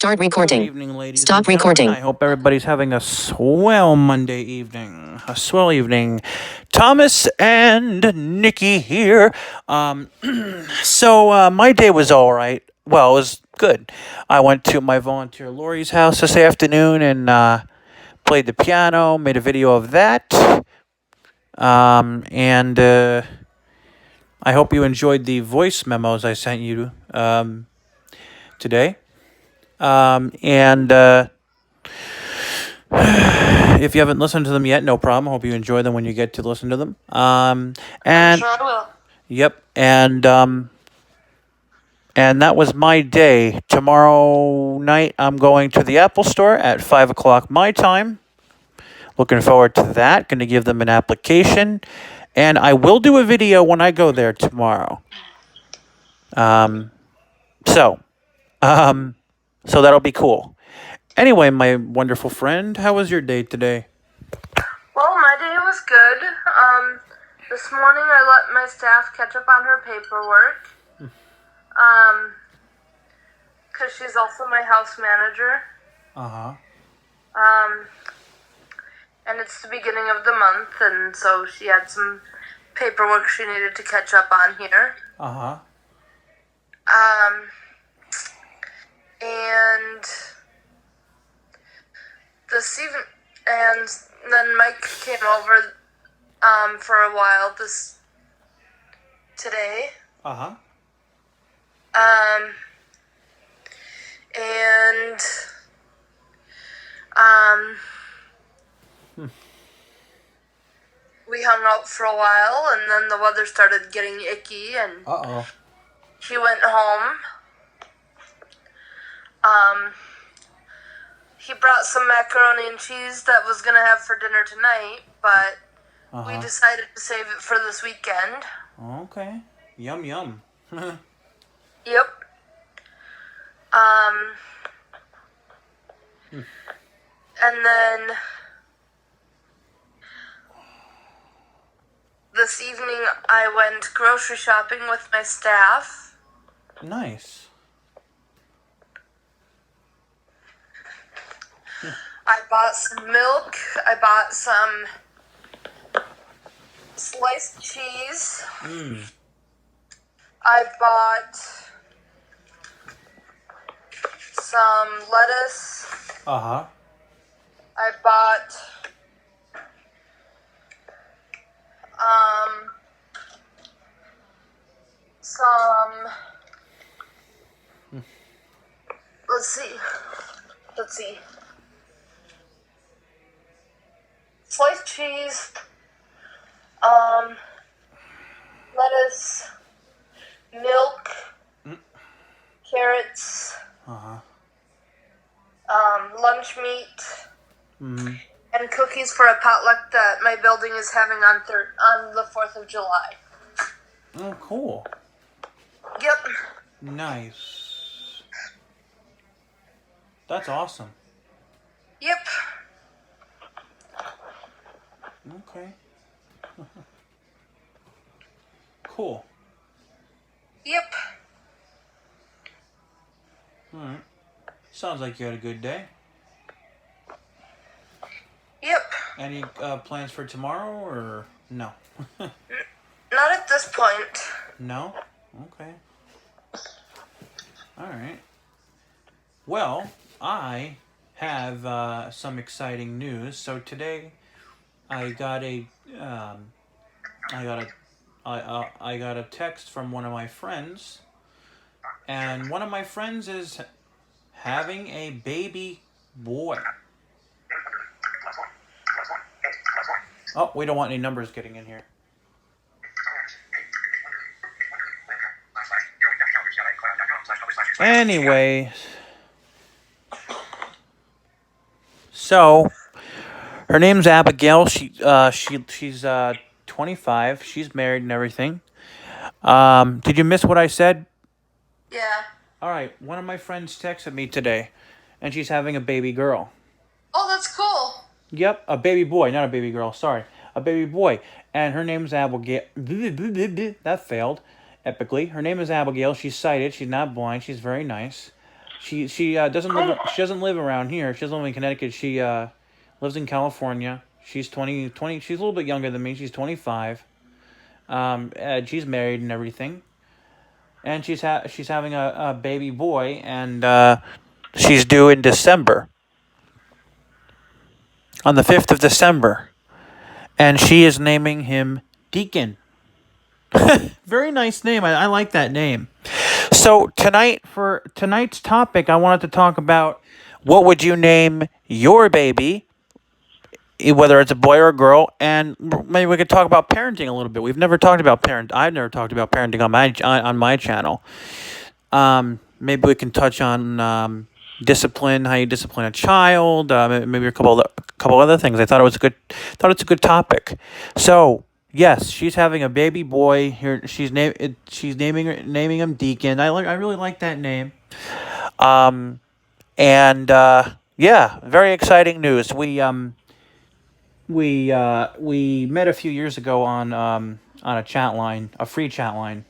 Start recording. Good evening, ladies Stop and gentlemen. recording. I hope everybody's having a swell Monday evening. A swell evening. Thomas and Nikki here. So my day was all right. Well, it was good. I went to my volunteer Lori's house this afternoon and played the piano, made a video of that. And I hope you enjoyed the voice memos I sent you today. And if you haven't listened to them yet, no problem. Hope you enjoy them when you get to listen to them. I'm And sure I will. yep, and that was my day. Tomorrow night, I'm going to the Apple Store at 5 o'clock my time. Looking forward to that. Going to give them an application, and I will do a video when I go there tomorrow. So that'll be cool. Anyway, my wonderful friend, how was your day today? Well, my day was good. This morning I let my staff catch up on her paperwork. Because she's also my house manager. And it's the beginning of the month, and so she had some paperwork she needed to catch up on here. And this evening, and then Mike came over for a while today. And we hung out for a while, and then the weather started getting icky, and he went home. He brought some macaroni and cheese that was gonna have for dinner tonight, but we decided to save it for this weekend. Okay. Yum, yum. Yep. And then this evening I went grocery shopping with my staff. Nice. I bought some milk. I bought some sliced cheese. I bought some lettuce. I bought some let's see sliced cheese, lettuce, milk, carrots, lunch meat, and cookies for a potluck that my building is having on the 4th of July. Oh, cool. Yep. Nice. That's awesome. Yep. Okay. Cool. Yep. Alright. Sounds like you had a good day. Yep. Any plans for tomorrow or no? Not at this point. No? Okay. Alright. Well, I have some exciting news. So today I got a text from one of my friends, and one of my friends is having a baby boy. Oh, we don't want any numbers getting in here. Anyway, so her name's Abigail. She's 25. She's married and everything. Did you miss what I said? Yeah. All right. One of my friends texted me today, and she's having a baby girl. Oh, that's cool. Yep, a baby boy, not a baby girl. Sorry, a baby boy, and her name's Abigail. That failed epically. Her name is Abigail. She's sighted. She's not blind. She's very nice. She she doesn't live around here. She doesn't live in Connecticut. She lives in California. She's 20. She's a little bit younger than me. She's 25. She's married and everything, and she's having a baby boy, and she's due in December, on the 5th of December, and she is naming him Deacon. Very nice name. I like that name. So for tonight's topic, I wanted to talk about what would you name your baby, whether it's a boy or a girl, and maybe we could talk about parenting a little bit. We've never talked about I've never talked about parenting on my channel. Maybe we can touch on discipline, how you discipline a child, maybe a couple other things. I thought it's a good topic. So yes, she's having a baby boy here. She's naming him Deacon. I really like that name. And yeah, very exciting news. We met a few years ago on a chat line, a free chat line.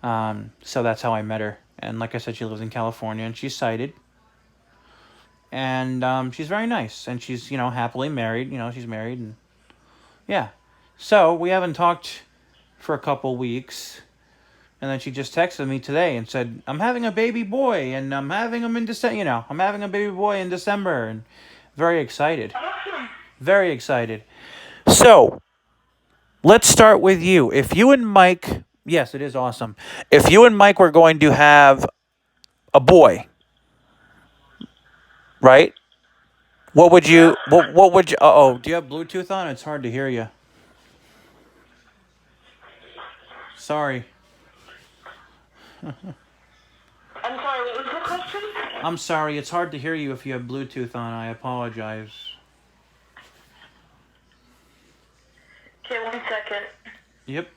So that's how I met her. And like I said, she lives in California, and she's sighted. And she's very nice, and she's happily married. She's married, and yeah. So we haven't talked for a couple weeks, and then she just texted me today and said, "I'm having a baby boy, and I'm having him in December. I'm having a baby boy in December," and very excited. Very excited. So, let's start with you. If you and Mike, yes, it is awesome. If you and Mike were going to have a boy, right? What would you? What would you? Uh-oh, do you have Bluetooth on? It's hard to hear you. Sorry. I'm sorry, what was the question? I'm sorry. It's hard to hear you if you have Bluetooth on. I apologize. Okay, 1 second. Yep.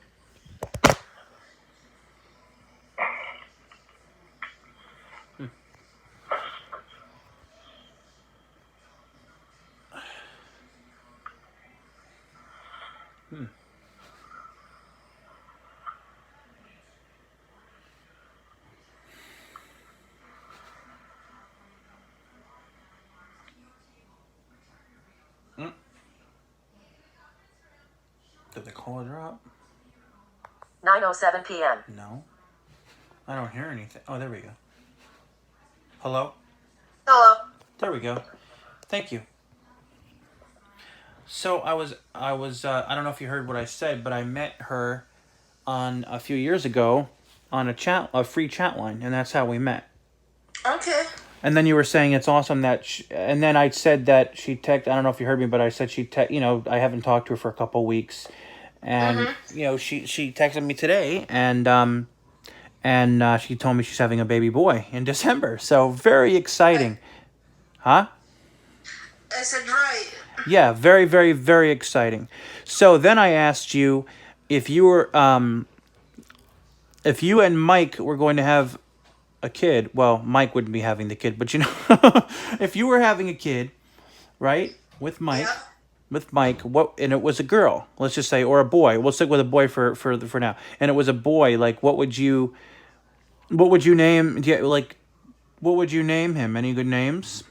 Did the caller drop? 9:07 p.m. No. I don't hear anything. Oh, there we go. Hello? Hello. There we go. Thank you. So I was I don't know if you heard what I said, but I met her on a few years ago on a free chat line, and that's how we met. Okay. And then you were saying it's awesome that and then I said that she I don't know if you heard me, but I said I haven't talked to her for a couple weeks, and she texted me today, and she told me she's having a baby boy in December. So very exciting. Huh? I said right. Yeah, very, very, very exciting. So then I asked you if you were if you and Mike were going to have a kid. Well, Mike wouldn't be having the kid, but if you were having a kid, right, with Mike, what, and it was a girl, let's just say, or a boy. We'll stick with a boy for now. And it was a boy. Like, what would you name? What would you name him? Any good names?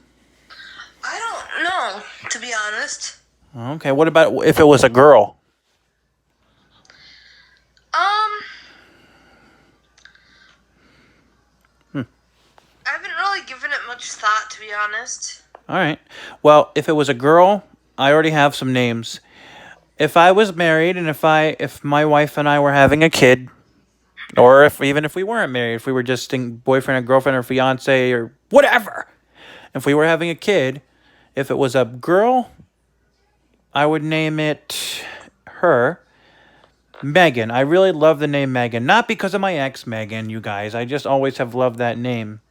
I don't know, to be honest. Okay. What about if it was a girl? I haven't really given it much thought, to be honest. All right. Well, if it was a girl, I already have some names. If I was married and if my wife and I were having a kid, or if we weren't married, if we were just boyfriend or girlfriend or fiance or whatever, if we were having a kid, if it was a girl, I would name it her Megan. I really love the name Megan. Not because of my ex Megan, you guys. I just always have loved that name.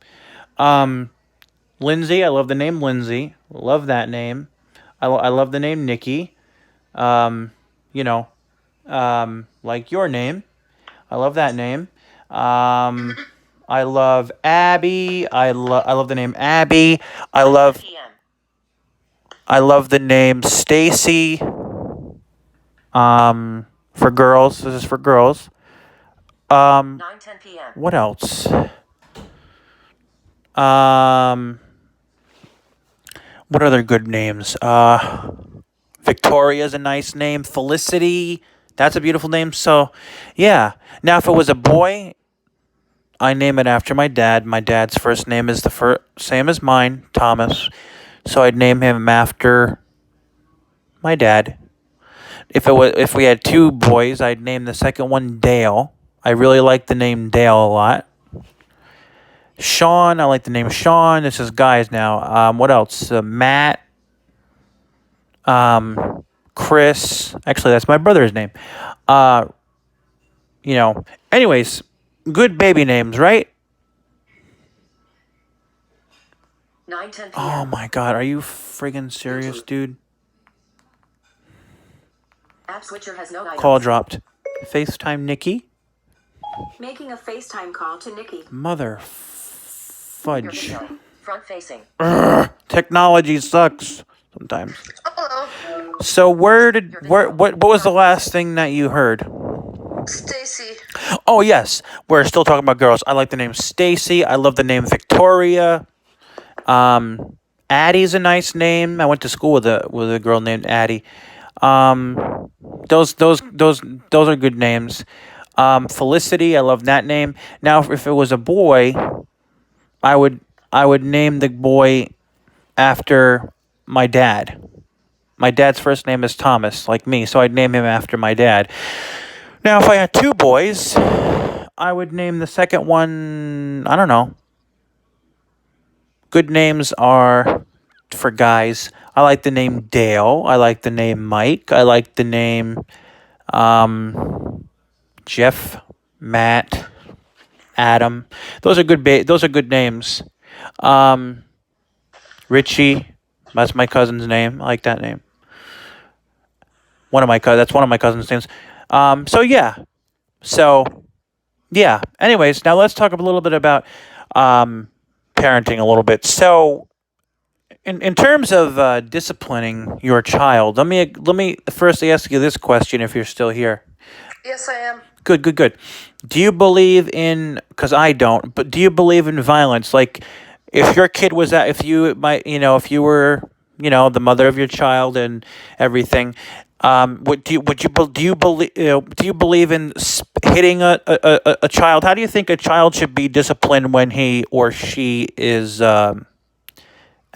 Lindsay, I love the name Lindsay. Love that name. I love the name Nikki. Like your name. I love that name. I love Abby. I love the name Abby. I love the name Stacy. For girls. This is for girls. 9:10 p.m. What else? What other good names? Victoria's a nice name. Felicity, that's a beautiful name. So, yeah. Now, if it was a boy, I name it after my dad. My dad's first name is the same as mine, Thomas. So I'd name him after my dad. If we had two boys, I'd name the second one Dale. I really like the name Dale a lot. Sean, I like the name Sean. This is guys now. What else? Matt. Chris. Actually, that's my brother's name. Anyways, good baby names, right? 9:10 p.m. Oh my God, are you friggin' serious, dude? App switcher has no items. Call dropped. FaceTime Nikki. Making a FaceTime call to Nikki. Mother Your fudge. video. Front facing. Technology sucks sometimes. Hello, So what was the last thing that you heard? Stacy. Oh yes, we're still talking about girls. I like the name Stacy. I love the name Victoria. Addie's a nice name. I went to school with a girl named Addie. Those are good names. Felicity, I love that name. Now, if it was a boy, I would name the boy after my dad. My dad's first name is Thomas, like me, so I'd name him after my dad. Now, if I had two boys, I would name the second one, I don't know. Good names are for guys. I like the name Dale. I like the name Mike. I like the name Jeff, Matt, Adam. Those are good names. Richie, that's my cousin's name. I like that name. That's one of my cousin's names. Yeah. Anyways, now let's talk a little bit about parenting a little bit. So, in terms of disciplining your child, let me first ask you this question. If you're still here, Yes, I am. good. Do you believe in? Because I don't. But do you believe in violence? Like, if your kid was if you were, the mother of your child and everything, do you believe in hitting a child? How do you think a child should be disciplined when he or she is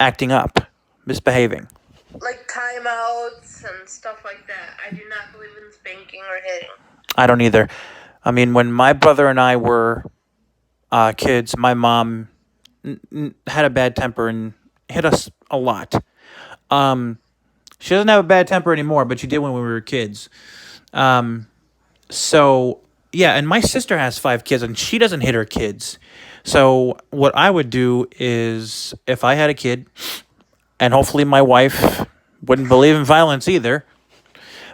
acting up, misbehaving? Like timeouts and stuff like that. I do not believe in spanking or hitting. I don't either. I mean, when my brother and I were kids, my mom had a bad temper and hit us a lot. She doesn't have a bad temper anymore, but she did when we were kids. So, yeah, and my sister has 5 kids, and she doesn't hit her kids. So what I would do is, if I had a kid, and hopefully my wife wouldn't believe in violence either,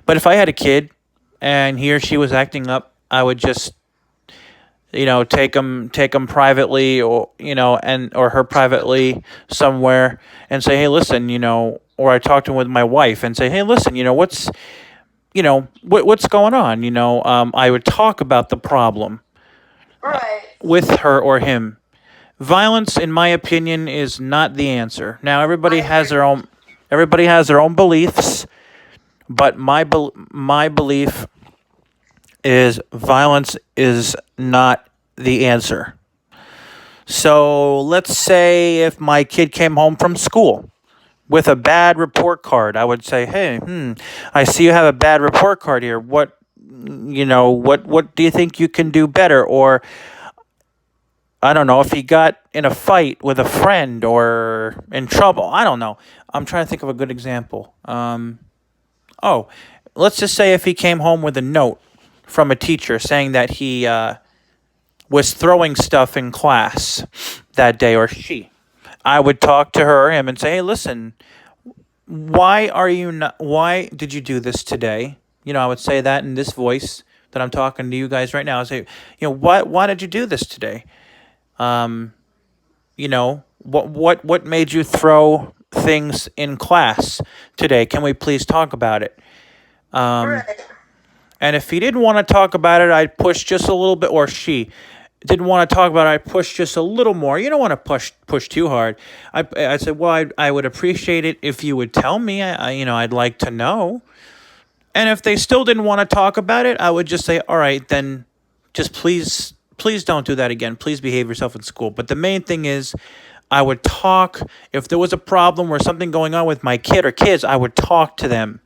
but if I had a kid and he or she was acting up, I would just, take them privately, or or her privately somewhere, and say, hey, listen, or I talk to him with my wife and say, hey, listen, what's going on? I would talk about the problem Right. with her or him. Violence, in my opinion, is not the answer. Now, everybody has their own beliefs, but my belief is violence is not the answer. So let's say if my kid came home from school with a bad report card, I would say, hey, I see you have a bad report card here. What do you think you can do better? Or, I don't know, if he got in a fight with a friend or in trouble. I don't know. I'm trying to think of a good example. Let's just say if he came home with a note from a teacher saying that he was throwing stuff in class that day, or she. I would talk to her or him and say, hey, listen, why did you do this today? I would say that in this voice that I'm talking to you guys right now. I say, why did you do this today? What made you throw things in class today? Can we please talk about it? Right. And if he didn't want to talk about it, I'd push just a little bit, or she. didn't want to talk about it, I pushed just a little more. You don't want to push too hard. I said, well, I would appreciate it if you would tell me. I'd like to know. And if they still didn't want to talk about it, I would just say, all right, then just please don't do that again. Please behave yourself in school. But the main thing is, I would talk. If there was a problem or something going on with my kid or kids, I would talk to them.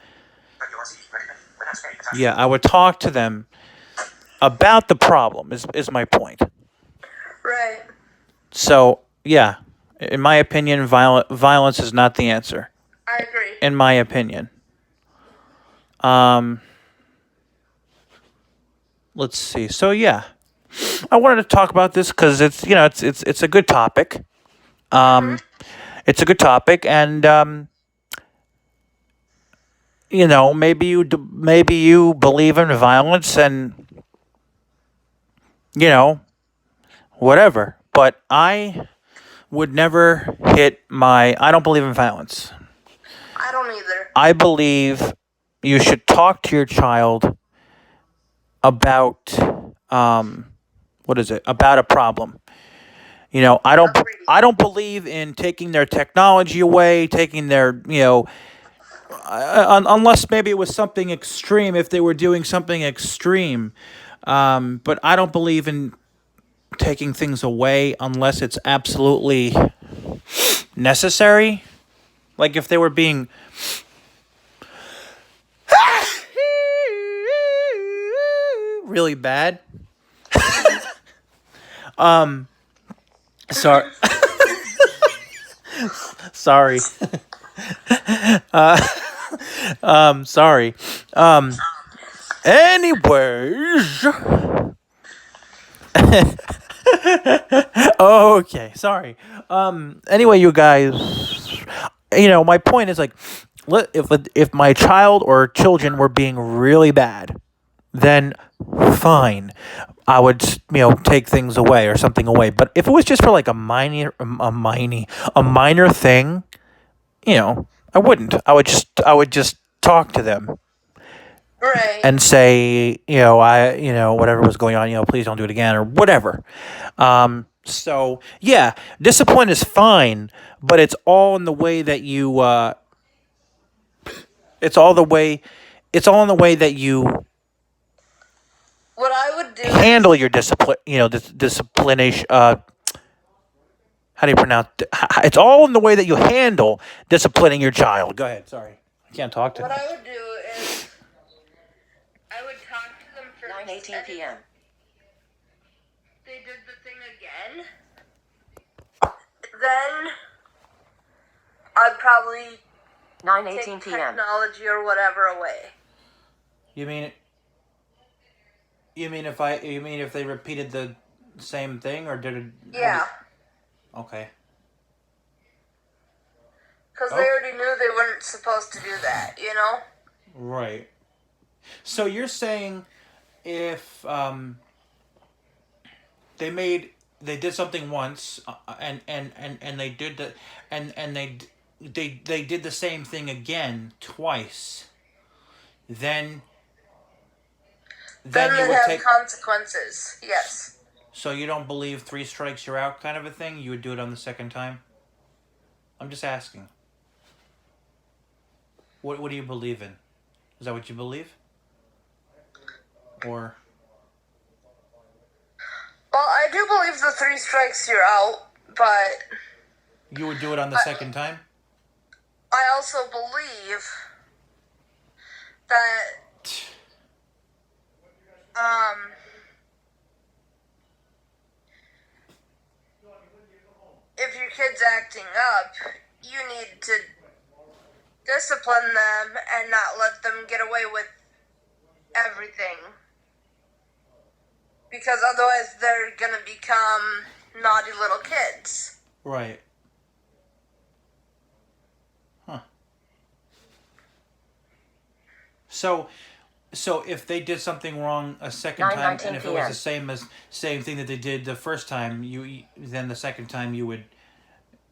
Yeah, I would talk to them about the problem is my point. Right. So, yeah, in my opinion, violence is not the answer. I agree. In my opinion. Let's see. So, yeah, I wanted to talk about this because it's a good topic. It's a good topic, and maybe you believe in violence, and whatever. But I would never I don't believe in violence. I don't either. I believe you should talk to your child about about a problem. I don't believe in taking their technology away, taking their unless maybe it was something extreme, if they were doing something extreme. But I don't believe in taking things away unless it's absolutely necessary. Like if they were being really bad. Sorry. Sorry. Sorry. Anyways. Okay, sorry. Anyway, you guys, my point is, like, if my child or children were being really bad, then fine, I would take things away or something away. But if it was just for like a minor thing, I wouldn't. I would just talk to them. Right. And say, whatever was going on, please don't do it again or whatever. So yeah, discipline is fine, but it's all in the way that you. It's all in the way that you. What I would do handle your discipline. Disciplination. How do you pronounce? It's all in the way that you handle disciplining your child. Go ahead. Sorry, I can't talk to. What I would do is. I would talk to them for 9:18 p.m. They did the thing again. Then I'd probably 9:18 take p.m. technology or whatever away. You mean if they repeated the same thing or did it? Yeah. Okay. Because they already knew they weren't supposed to do that, Right. So you're saying if they did something once and they did the and they did the same thing again twice, then Then you they would have take. consequences. Yes. So you don't believe 3 strikes you're out kind of a thing? You would do it on the second time? I'm just asking. What do you believe in? Is that what you believe? Or Well, I do believe the 3 strikes you're out, but you would do it on the second time? I also believe that if your kid's acting up, you need to discipline them and not let them get away with everything. Because otherwise they're going to become naughty little kids. Right. Huh. So if they did something wrong a second time, and if it was the same thing that they did the first time, then the second time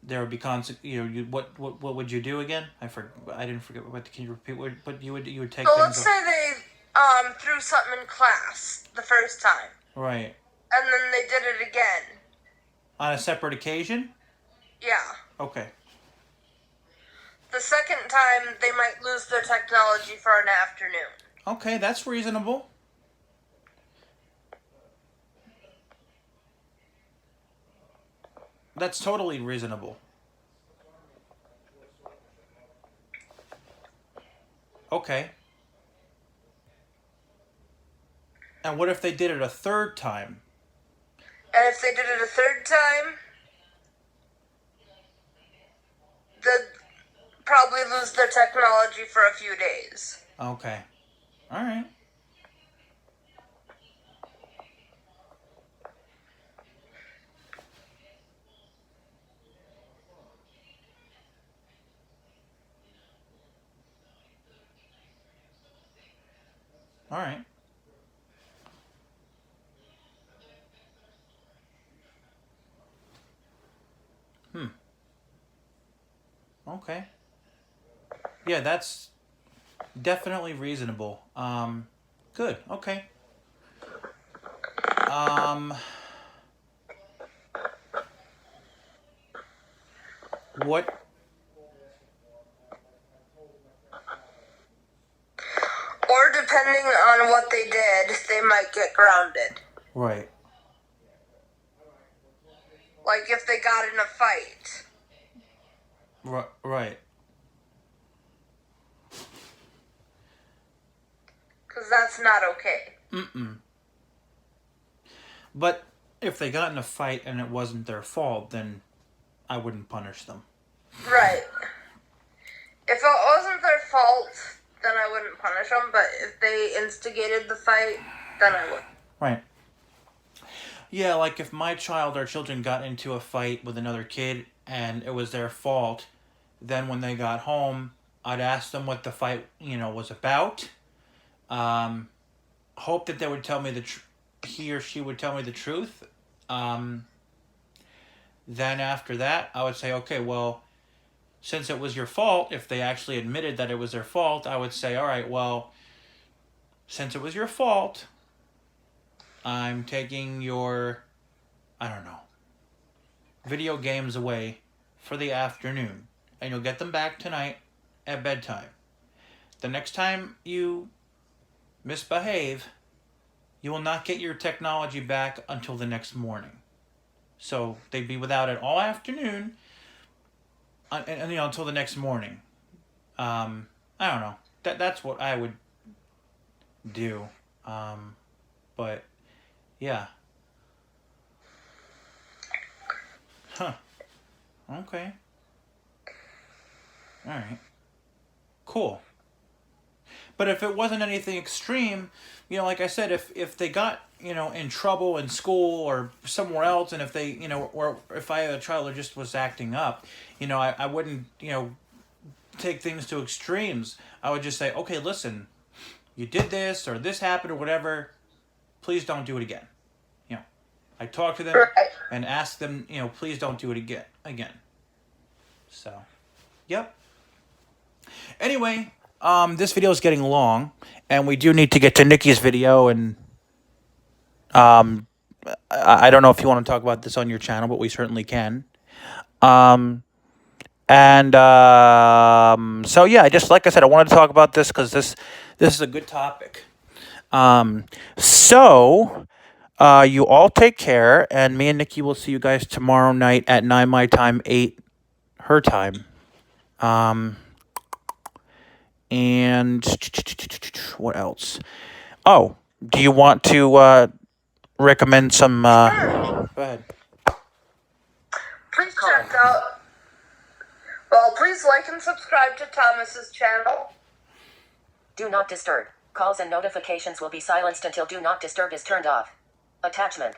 there would be what would you do again? I didn't forget. Can you repeat what you would take? So let's say they threw something in class the first time. Right. and then they did it again. On a separate occasion? Yeah. Okay. The second time, they might lose their technology for an afternoon. Okay, that's reasonable. That's totally reasonable. Okay. And what if they did it a third time? And if they did it a third time, they'd probably lose their technology for a few days. Okay. All right. All right. Okay. Yeah, that's definitely reasonable. Good. Okay. What? Or depending on what they did, they might get grounded. Right. Like if they got in a fight. Right. Because that's not okay. But if they got in a fight and it wasn't their fault, then I wouldn't punish them. Right. If it wasn't their fault, then I wouldn't punish them. But if they instigated the fight, then I would. Right. Yeah, like if my child or children got into a fight with another kid and it was their fault, then when they got home, I'd ask them what the fight, was about. Hope that they would tell me he or she would tell me the truth. Then after that, I would say, okay, well, since it was your fault, if they actually admitted that it was their fault, I would say, all right, well, since it was your fault, I'm taking your, video games away for the afternoon. And you'll get them back tonight at bedtime. The next time you misbehave, you will not get your technology back until the next morning. So they'd be without it all afternoon, and until the next morning. I don't know. That's what I would do. But yeah. Huh. Okay. All right. Cool. But if it wasn't anything extreme, like I said, if they got, in trouble in school or somewhere else, and if they, or if I had a child that just was acting up, I wouldn't, take things to extremes. I would just say, okay, listen, you did this or this happened or whatever, please don't do it again. I talk to them and ask them, please don't do it again. So, yep. Anyway, this video is getting long, and we do need to get to Nikki's video, and I don't know if you want to talk about this on your channel, but we certainly can. So yeah, just like I said, I wanted to talk about this because this is a good topic. You all take care, and me and Nikki will see you guys tomorrow night at 9 my time, 8 her time. And what else? Oh, do you want to recommend some? Go ahead. Please check out. Well, please like and subscribe to Thomas's channel. Do not disturb. Calls and notifications will be silenced until do not disturb is turned off. Attachment.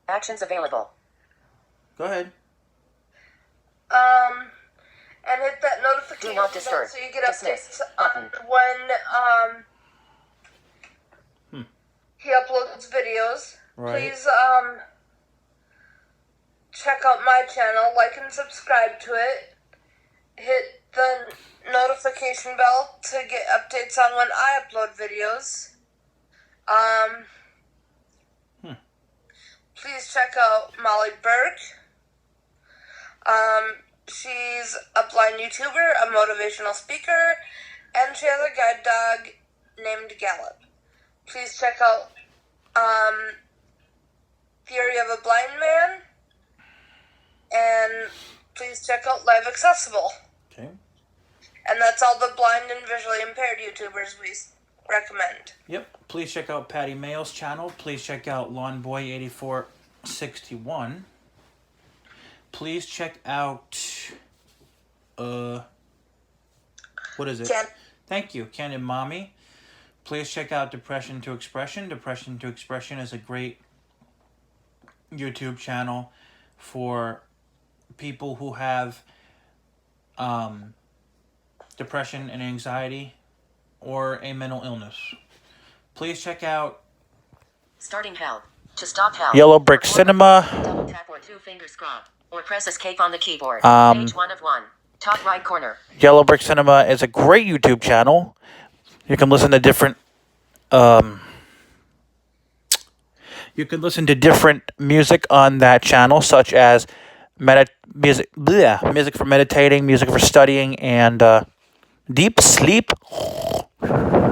Actions available. Go ahead. And hit that notification Do not disturb. bell so you get Dismiss. updates on when he uploads videos. Right. Please check out my channel, like and subscribe to it. Hit the notification bell to get updates on when I upload videos. please check out Molly Burke. She's a blind YouTuber, a motivational speaker, and she has a guide dog named Gallop. Please check out Theory of a Blind Man, and please check out Live Accessible. Okay. And that's all the blind and visually impaired YouTubers we recommend. Yep. Please check out Patty Mayo's channel. Please check out LawnBoy8461. Please check out what is it? Ken. Thank you, Ken and Mommy. Please check out Depression to Expression. Depression to Expression is a great YouTube channel for people who have depression and anxiety or a mental illness. Please check out Starting Hell. To stop hell. Yellow Brick Cinema. Double tap or two-finger scrub. Or press escape on the keyboard. Um, Page 1 of 1. Top right corner. Yellow Brick Cinema is a great YouTube channel. You can listen to different music on that channel, such as music for meditating, music for studying, and deep sleep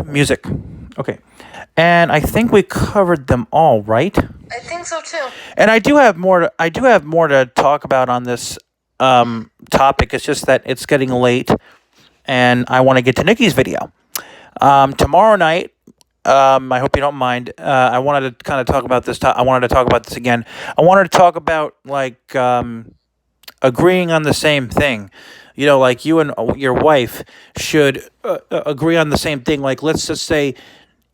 music. Okay. And I think we covered them all, right? I think so too. And I do have more to talk about on this topic. It's just that it's getting late, and I want to get to Nikki's video. Tomorrow night, I hope you don't mind. I wanted to kind of talk about this. I wanted to talk about this again. I wanted to talk about agreeing on the same thing. You know, like you and your wife should agree on the same thing. Like, let's just say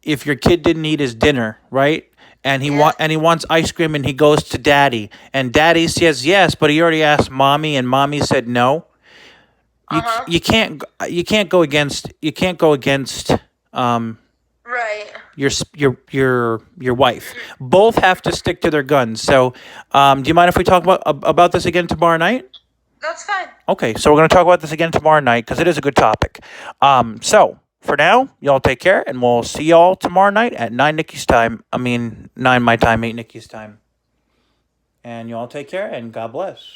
if your kid didn't eat his dinner, right? And he wants ice cream, and he goes to Daddy, and Daddy says yes, but he already asked Mommy, and Mommy said no. You can't go against Right. your wife. Both have to stick to their guns. So, do you mind if we talk about this again tomorrow night? That's fine. Okay, so we're going to talk about this again tomorrow night because it is a good topic. So for now, y'all take care, and we'll see y'all tomorrow night at 9 Nikki's time. 9 my time, 8 Nikki's time. And y'all take care, and God bless.